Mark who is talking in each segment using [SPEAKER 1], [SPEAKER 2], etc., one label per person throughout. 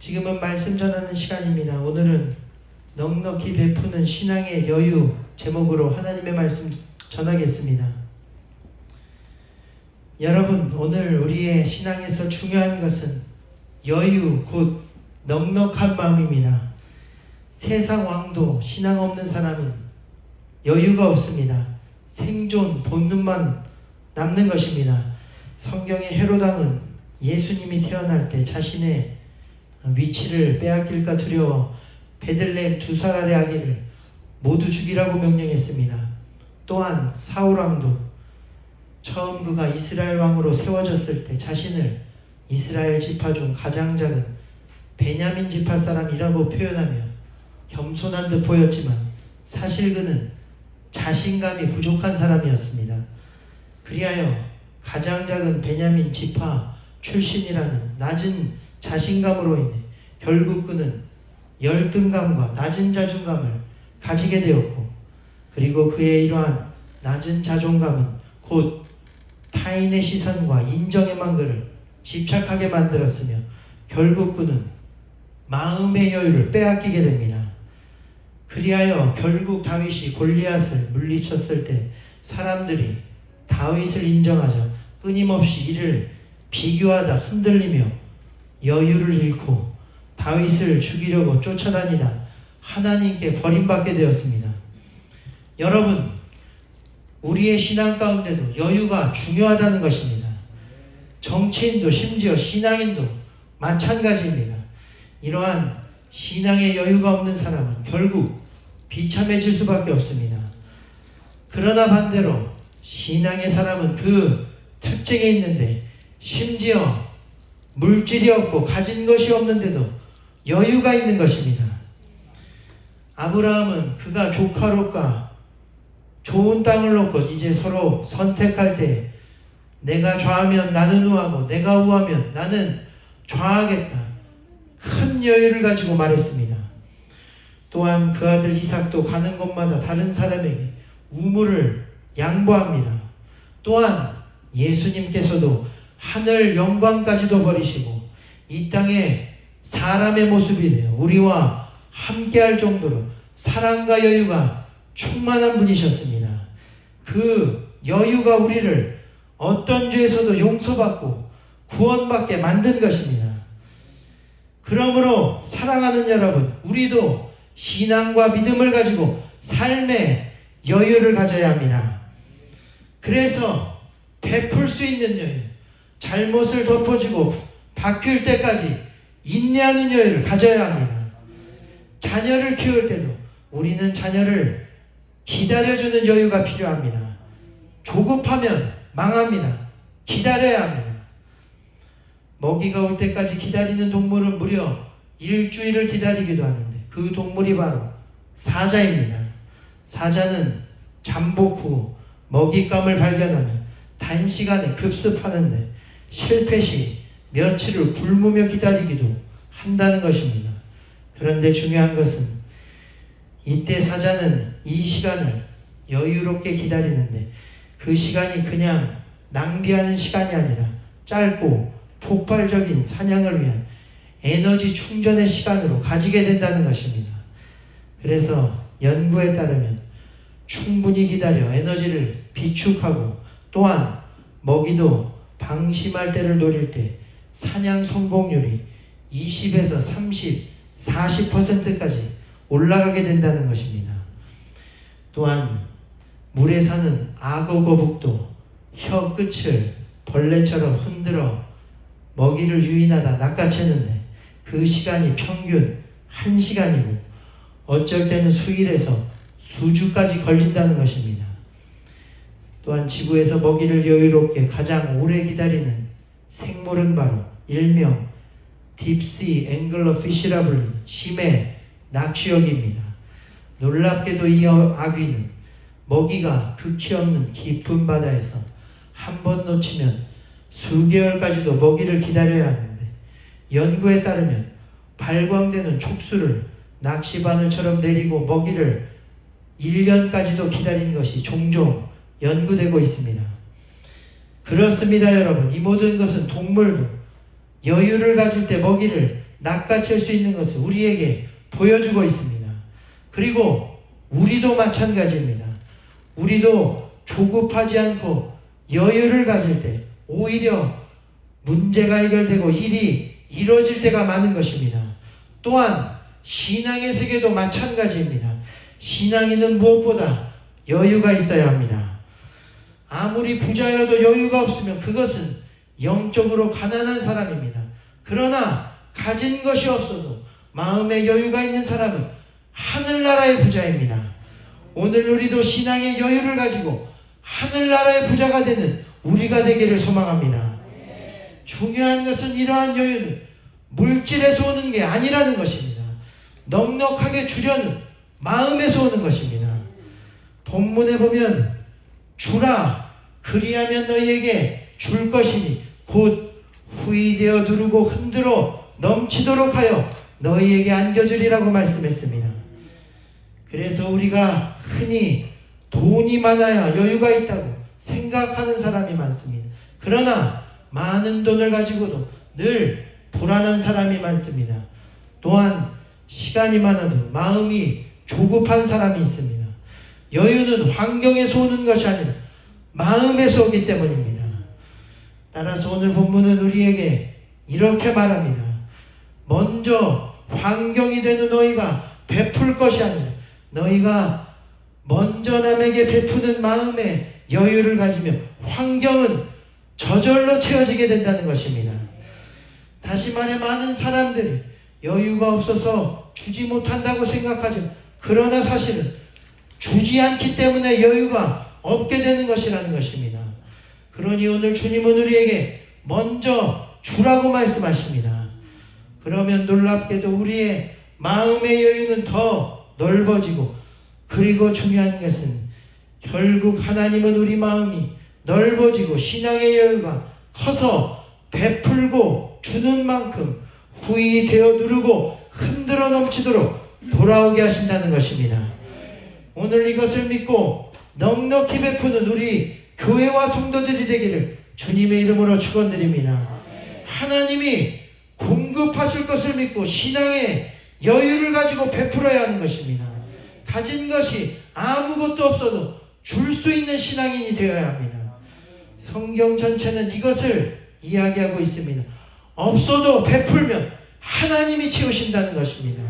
[SPEAKER 1] 지금은 말씀 전하는 시간입니다. 오늘은 넉넉히 베푸는 신앙의 여유 제목으로 하나님의 말씀 전하겠습니다. 여러분, 오늘 우리의 신앙에서 중요한 것은 여유 곧 넉넉한 마음입니다. 세상 왕도 신앙 없는 사람은 여유가 없습니다. 생존 본능만 남는 것입니다. 성경의 헤롯 왕은 예수님이 태어날 때 자신의 위치를 빼앗길까 두려워 베들레헴 2살 아래 아기를 모두 죽이라고 명령했습니다. 또한 사울 왕도 처음 그가 이스라엘 왕으로 세워졌을 때 자신을 이스라엘 지파 중 가장 작은 베냐민 지파 사람이라고 표현하며 겸손한 듯 보였지만 사실 그는 자신감이 부족한 사람이었습니다. 그리하여 가장 작은 베냐민 지파 출신이라는 낮은 자신감으로 인해 결국 그는 열등감과 낮은 자존감을 가지게 되었고, 그리고 그의 이러한 낮은 자존감은 곧 타인의 시선과 인정에만 그를 집착하게 만들었으며 결국 그는 마음의 여유를 빼앗기게 됩니다. 그리하여 결국 다윗이 골리앗을 물리쳤을 때 사람들이 다윗을 인정하자 끊임없이 이를 비교하다 흔들리며 여유를 잃고 다윗을 죽이려고 쫓아다니다 하나님께 버림받게 되었습니다. 여러분, 우리의 신앙 가운데도 여유가 중요하다는 것입니다. 정치인도 심지어 신앙인도 마찬가지입니다. 이러한 신앙의 여유가 없는 사람은 결국 비참해질 수밖에 없습니다. 그러나 반대로 신앙의 사람은 그 특징이 있는데 심지어 물질이 없고 가진 것이 없는데도 여유가 있는 것입니다. 아브라함은 그가 조카 롯과 좋은 땅을 놓고 이제 서로 선택할 때 내가 좌하면 나는 우하고 내가 우하면 나는 좌하겠다. 큰 여유를 가지고 말했습니다. 또한 그 아들 이삭도 가는 곳마다 다른 사람에게 우물을 양보합니다. 또한 예수님께서도 하늘 영광까지도 버리시고 이 땅에 사람의 모습이 되어 우리와 함께할 정도로 사랑과 여유가 충만한 분이셨습니다. 그 여유가 우리를 어떤 죄에서도 용서받고 구원받게 만든 것입니다. 그러므로 사랑하는 여러분, 우리도 신앙과 믿음을 가지고 삶의 여유를 가져야 합니다. 그래서 베풀 수 있는 여유, 잘못을 덮어주고 바뀔 때까지 인내하는 여유를 가져야 합니다. 자녀를 키울 때도 우리는 자녀를 기다려주는 여유가 필요합니다. 조급하면 망합니다. 기다려야 합니다. 먹이가 올 때까지 기다리는 동물은 무려 일주일을 기다리기도 하는데 그 동물이 바로 사자입니다. 사자는 잠복 후 먹잇감을 발견하면 단시간에 급습하는데 실패 시 며칠을 굶으며 기다리기도 한다는 것입니다. 그런데 중요한 것은 이때 사자는 이 시간을 여유롭게 기다리는데 그 시간이 그냥 낭비하는 시간이 아니라 짧고 폭발적인 사냥을 위한 에너지 충전의 시간으로 가지게 된다는 것입니다. 그래서 연구에 따르면 충분히 기다려 에너지를 비축하고 또한 먹이도 방심할 때를 노릴 때 사냥 성공률이 20에서 30, 40%까지 올라가게 된다는 것입니다. 또한 물에 사는 악어 거북도 혀 끝을 벌레처럼 흔들어 먹이를 유인하다 낚아채는데 그 시간이 평균 1시간이고 어쩔 때는 수일에서 수주까지 걸린다는 것입니다. 또한 지구에서 먹이를 여유롭게 가장 오래 기다리는 생물은 바로 일명 딥시 앵글러 피시라 불리는 심해 낚시어기입니다. 놀랍게도 이 아귀는 먹이가 극히 없는 깊은 바다에서 한 번 놓치면 수개월까지도 먹이를 기다려야 하는데 연구에 따르면 발광되는 촉수를 낚시바늘처럼 내리고 먹이를 1년까지도 기다린 것이 종종 연구되고 있습니다. 그렇습니다, 여러분. 이 모든 것은 동물도 여유를 가질 때 먹이를 낚아챌 수 있는 것을 우리에게 보여주고 있습니다. 그리고 우리도 마찬가지입니다. 우리도 조급하지 않고 여유를 가질 때 오히려 문제가 해결되고 일이 이루어질 때가 많은 것입니다. 또한 신앙의 세계도 마찬가지입니다. 신앙인은 무엇보다 여유가 있어야 합니다. 아무리 부자여도 여유가 없으면 그것은 영적으로 가난한 사람입니다. 그러나 가진 것이 없어도 마음에 여유가 있는 사람은 하늘나라의 부자입니다. 오늘 우리도 신앙의 여유를 가지고 하늘나라의 부자가 되는 우리가 되기를 소망합니다. 중요한 것은 이러한 여유는 물질에서 오는 게 아니라는 것입니다. 넉넉하게 주려는 마음에서 오는 것입니다. 본문에 보면 주라 그리하면 너희에게 줄 것이니 곧 후이되어 누르고 흔들어 넘치도록 하여 너희에게 안겨주리라고 말씀했습니다. 그래서 우리가 흔히 돈이 많아야 여유가 있다고 생각하는 사람이 많습니다. 그러나 많은 돈을 가지고도 늘 불안한 사람이 많습니다. 또한 시간이 많아도 마음이 조급한 사람이 있습니다. 여유는 환경에서 오는 것이 아니라 마음에서 오기 때문입니다. 따라서 오늘 본문은 우리에게 이렇게 말합니다. 먼저 환경이 되는 너희가 베풀 것이 아니라 너희가 먼저 남에게 베푸는 마음에 여유를 가지며 환경은 저절로 채워지게 된다는 것입니다. 다시 말해 많은 사람들이 여유가 없어서 주지 못한다고 생각하죠. 그러나 사실은 주지 않기 때문에 여유가 없게 되는 것이라는 것입니다. 그러니 오늘 주님은 우리에게 먼저 주라고 말씀하십니다. 그러면 놀랍게도 우리의 마음의 여유는 더 넓어지고, 그리고 중요한 것은 결국 하나님은 우리 마음이 넓어지고 신앙의 여유가 커서 베풀고 주는 만큼 후이 되어 누르고 흔들어 넘치도록 돌아오게 하신다는 것입니다. 오늘 이것을 믿고 넉넉히 베푸는 우리 교회와 성도들이 되기를 주님의 이름으로 축원드립니다. 하나님이 공급하실 것을 믿고 신앙의 여유를 가지고 베풀어야 하는 것입니다. 가진 것이 아무것도 없어도 줄 수 있는 신앙인이 되어야 합니다. 성경 전체는 이것을 이야기하고 있습니다. 없어도 베풀면 하나님이 채우신다는 것입니다.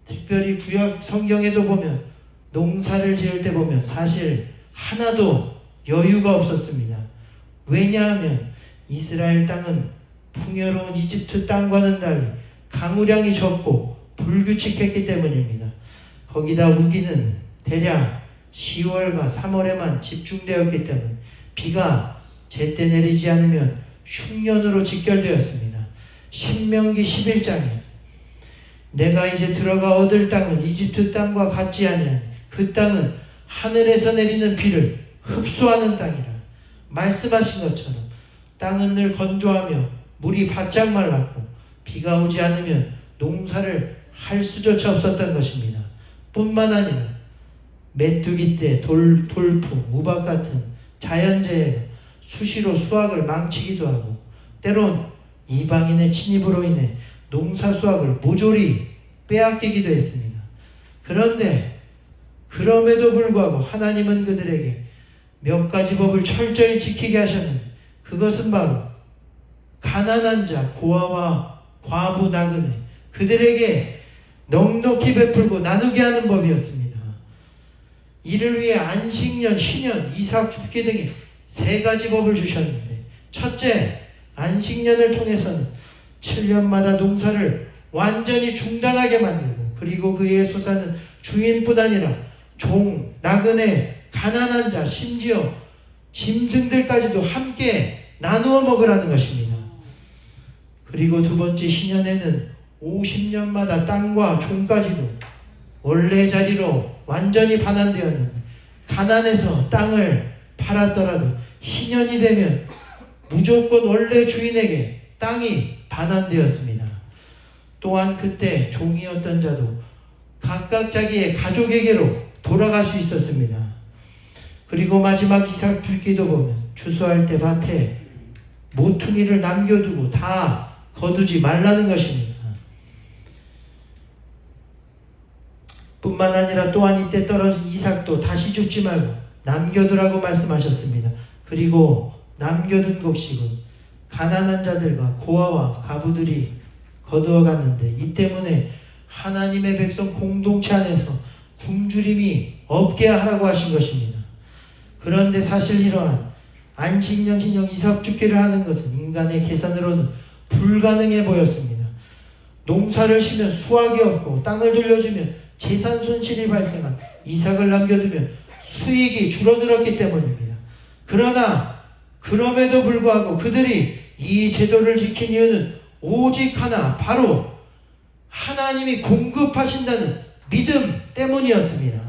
[SPEAKER 1] 특별히 구약 성경에도 보면 농사를 지을 때 보면 사실 하나도 여유가 없었습니다. 왜냐하면 이스라엘 땅은 풍요로운 이집트 땅과는 달리 강우량이 적고 불규칙했기 때문입니다. 거기다 우기는 대략 10월과 3월에만 집중되었기 때문에 비가 제때 내리지 않으면 흉년으로 직결되었습니다. 신명기 11장에 내가 이제 들어가 얻을 땅은 이집트 땅과 같지 아니하니 그 땅은 하늘에서 내리는 비를 흡수하는 땅이라 말씀하신 것처럼 땅은 늘 건조하며 물이 바짝 말랐고 비가 오지 않으면 농사를 할 수조차 없었던 것입니다. 뿐만 아니라 메뚜기 때 돌풍, 우박 같은 자연재해가 수시로 수확을 망치기도 하고 때론 이방인의 침입으로 인해 농사 수확을 모조리 빼앗기기도 했습니다. 그런데 그럼에도 불구하고 하나님은 그들에게 몇 가지 법을 철저히 지키게 하셨는데 그것은 바로 가난한 자, 고아와 과부, 나그네 그들에게 넉넉히 베풀고 나누게 하는 법이었습니다. 이를 위해 안식년, 희년, 이삭 죽기 등의 3가지 법을 주셨는데 첫째, 안식년을 통해서는 7년마다 농사를 완전히 중단하게 만들고 그리고 그의 소사는 주인뿐 아니라 종, 나그네, 가난한 자, 심지어 짐승들까지도 함께 나누어 먹으라는 것입니다. 그리고 두 번째 희년에는 50년마다 땅과 종까지도 원래 자리로 완전히 반환되었는데 가난해서 땅을 팔았더라도 희년이 되면 무조건 원래 주인에게 땅이 반환되었습니다. 또한 그때 종이었던 자도 각각 자기의 가족에게로 돌아갈 수 있었습니다. 그리고 마지막 이삭 줄기도 보면 추수할 때 밭에 모퉁이를 남겨두고 다 거두지 말라는 것입니다. 뿐만 아니라 또한 이때 떨어진 이삭도 다시 죽지 말고 남겨두라고 말씀하셨습니다. 그리고 남겨둔 곡식은 가난한 자들과 고아와 과부들이 거두어 갔는데, 이 때문에 하나님의 백성 공동체 안에서 굶주림이 없게 하라고 하신 것입니다. 그런데 사실 이러한 안식년 기념 이삭축제를 하는 것은 인간의 계산으로는 불가능해 보였습니다. 농사를 쉬면 수확이 없고 땅을 돌려주면 재산 손실이 발생한 이삭을 남겨두면 수익이 줄어들었기 때문입니다. 그러나 그럼에도 불구하고 그들이 이 제도를 지킨 이유는 오직 하나, 바로 하나님이 공급하신다는 믿음 때문이었습니다.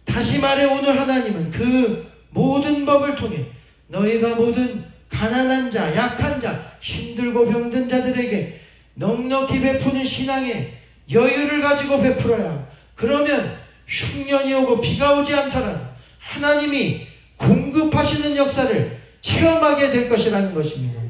[SPEAKER 1] 다시 말해 오늘 하나님은 그 모든 법을 통해 너희가 모든 가난한 자, 약한 자, 힘들고 병든 자들에게 넉넉히 베푸는 신앙의 여유를 가지고 베풀어야 하고, 그러면 흉년이 오고 비가 오지 않더라도 하나님이 공급하시는 역사를 체험하게 될 것이라는 것입니다.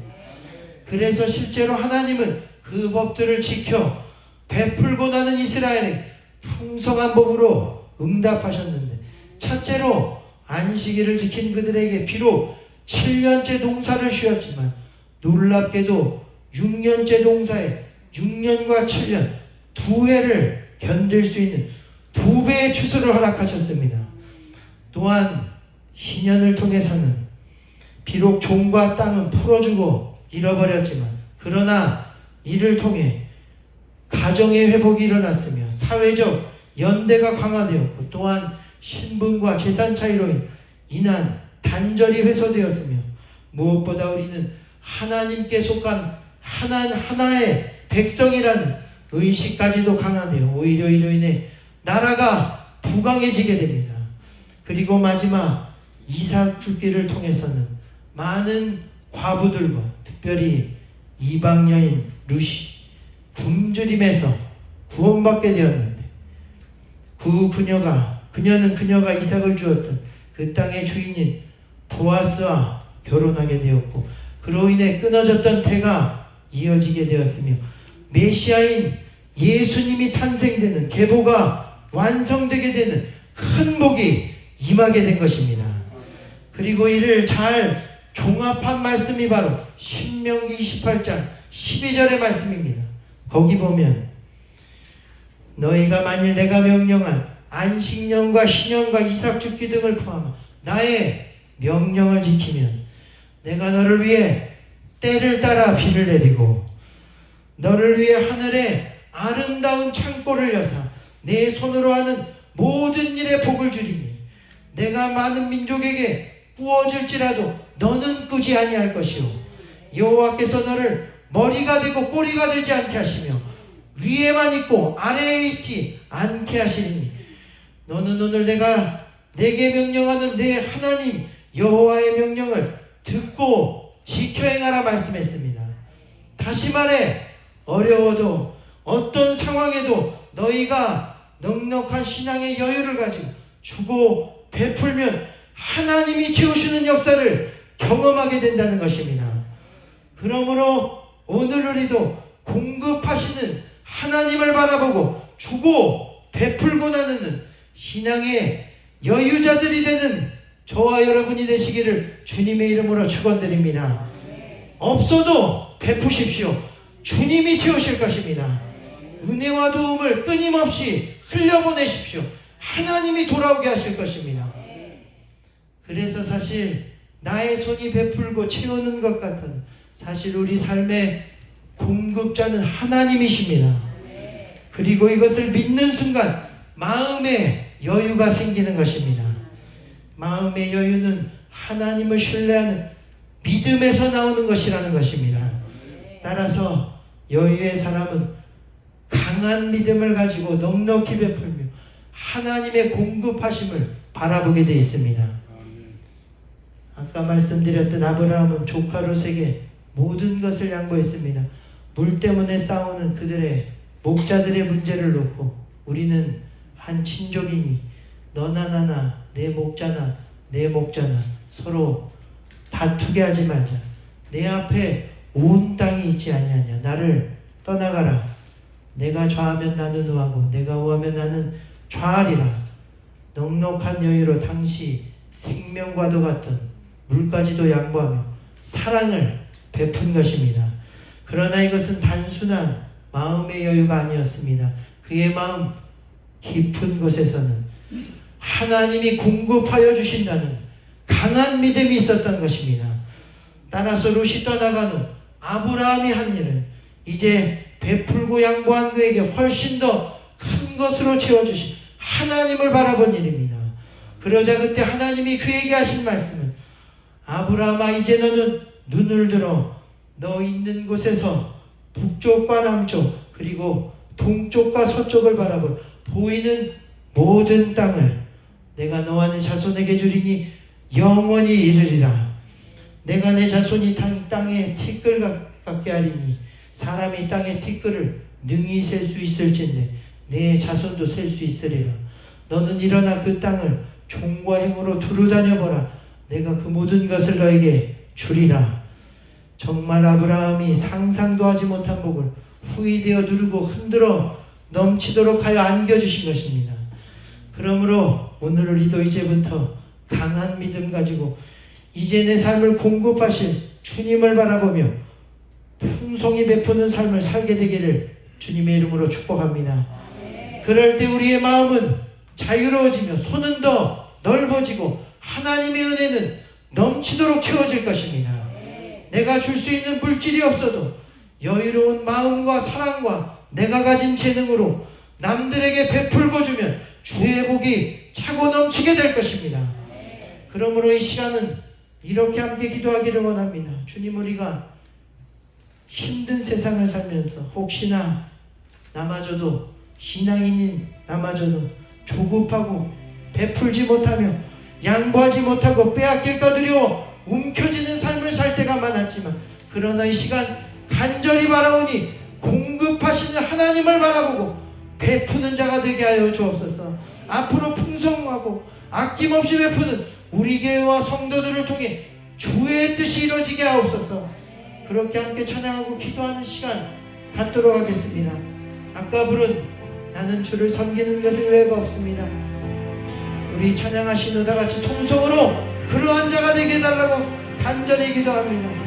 [SPEAKER 1] 그래서 실제로 하나님은 그 법들을 지켜 베풀고 나는 이스라엘에 풍성한 법으로 응답하셨는데, 첫째로 안식일을 지킨 그들에게 비록 7년째 농사를 쉬었지만 놀랍게도 6년째 농사에 6년과 7년 두 해를 견딜 수 있는 2배의 추수를 허락하셨습니다. 또한 희년을 통해서는 비록 종과 땅은 풀어주고 잃어버렸지만, 그러나 이를 통해 가정의 회복이 일어났으며 사회적 연대가 강화되었고, 또한 신분과 재산 차이로 인한 단절이 해소되었으며, 무엇보다 우리는 하나님께 속한 하나의 백성이라는 의식까지도 강화되어 오히려 이로 인해 나라가 부강해지게 됩니다. 그리고 마지막 이삭 죽기를 통해서는 많은 과부들과 특별히 이방 여인 루시 굶주림에서 구원받게 되었는데, 그녀는 그녀가 이삭을 주었던 그 땅의 주인인 보아스와 결혼하게 되었고, 그로 인해 끊어졌던 태가 이어지게 되었으며 메시아인 예수님이 탄생되는 계보가 완성되게 되는 큰 복이 임하게 된 것입니다. 그리고 이를 잘 종합한 말씀이 바로 신명기 28장 12절의 말씀입니다. 거기 보면 너희가 만일 내가 명령한 안식년과 희년과 이삭 죽기 등을 포함한 나의 명령을 지키면 내가 너를 위해 때를 따라 비를 내리고 너를 위해 하늘에 아름다운 창고를 여사 내 손으로 하는 모든 일에 복을 주리니 내가 많은 민족에게 꾸어줄지라도 너는 꾸지 아니할 것이요 여호와께서 너를 머리가 되고 꼬리가 되지 않게 하시며 위에만 있고 아래에 있지 않게 하시리니 너는 오늘 내가 내게 명령하는 내 하나님 여호와의 명령을 듣고 지켜 행하라 말씀했습니다. 다시 말해 어려워도 어떤 상황에도 너희가 넉넉한 신앙의 여유를 가지고 주고 베풀면 하나님이 채우시는 역사를 경험하게 된다는 것입니다. 그러므로 오늘 우리도 공급하시는 하나님을 바라보고 주고 베풀고 나누는 신앙의 여유자들이 되는 저와 여러분이 되시기를 주님의 이름으로 축원드립니다. 없어도 베푸십시오. 주님이 채우실 것입니다. 은혜와 도움을 끊임없이 흘려보내십시오. 하나님이 돌아오게 하실 것입니다. 그래서 사실 나의 손이 베풀고 채우는 것 같은 사실 우리 삶의 공급자는 하나님이십니다. 그리고 이것을 믿는 순간 마음에 여유가 생기는 것입니다. 마음의 여유는 하나님을 신뢰하는 믿음에서 나오는 것이라는 것입니다. 따라서 여유의 사람은 강한 믿음을 가지고 넉넉히 베풀며 하나님의 공급하심을 바라보게 되어 있습니다. 아까 말씀드렸던 아브라함은 조카 롯에게 모든 것을 양보했습니다. 물 때문에 싸우는 그들의 목자들의 문제를 놓고 우리는 한 친족이니 너나 나나 내 목자나 내 목자나 서로 다투게 하지 말자. 내 앞에 온 땅이 있지 아니하냐. 나를 떠나가라. 내가 좌하면 나는 우하고 내가 우하면 나는 좌하리라. 넉넉한 여유로 당시 생명과도 같던 물까지도 양보하며 사랑을 베푼 것입니다. 그러나 이것은 단순한 마음의 여유가 아니었습니다. 그의 마음 깊은 곳에서는 하나님이 공급하여 주신다는 강한 믿음이 있었던 것입니다. 따라서 롯이 떠나간 후 아브라함이 한 일은 이제 베풀고 양보한 그에게 훨씬 더 큰 것으로 채워주신 하나님을 바라본 일입니다. 그러자 그때 하나님이 그에게 하신 말씀은 아브라함아 이제 너는 눈을 들어 너 있는 곳에서 북쪽과 남쪽 그리고 동쪽과 서쪽을 바라볼 보이는 모든 땅을 내가 너와 내 자손에게 주리니 영원히 이르리라. 내가 내 자손이 땅에 티끌 같게 하리니 사람이 땅의 티끌을 능히 셀 수 있을진데 내 자손도 셀 수 있으리라. 너는 일어나 그 땅을 종과 행으로 두루다녀 보라. 내가 그 모든 것을 너에게 주리라. 정말 아브라함이 상상도 하지 못한 복을 후이되어 누르고 흔들어 넘치도록 하여 안겨주신 것입니다. 그러므로 오늘 우리도 이제부터 강한 믿음 가지고 이제 내 삶을 공급하실 주님을 바라보며 풍성히 베푸는 삶을 살게 되기를 주님의 이름으로 축복합니다. 그럴 때 우리의 마음은 자유로워지며 손은 더 넓어지고 하나님의 은혜는 넘치도록 채워질 것입니다. 내가 줄 수 있는 물질이 없어도 여유로운 마음과 사랑과 내가 가진 재능으로 남들에게 베풀고 주면 주의 복이 차고 넘치게 될 것입니다. 그러므로 이 시간은 이렇게 함께 기도하기를 원합니다. 주님, 우리가 힘든 세상을 살면서 혹시나 나마저도 신앙인인 나마저도 조급하고 베풀지 못하며 양보하지 못하고 빼앗길까 두려워 움켜쥐는 삶을 살 때가 많았지만 그러나 이 시간 간절히 바라오니 공급하시는 하나님을 바라보고 베푸는 자가 되게 하여 주옵소서. 앞으로 풍성하고 아낌없이 베푸는 우리 교회와 성도들을 통해 주의 뜻이 이루어지게 하옵소서. 그렇게 함께 찬양하고 기도하는 시간 갖도록 하겠습니다. 아까 부른 나는 주를 섬기는 것은 외가 없습니다. 우리 찬양하시는 다 같이 통성으로 그러한 자가 되게 해달라고 간절히 기도합니다.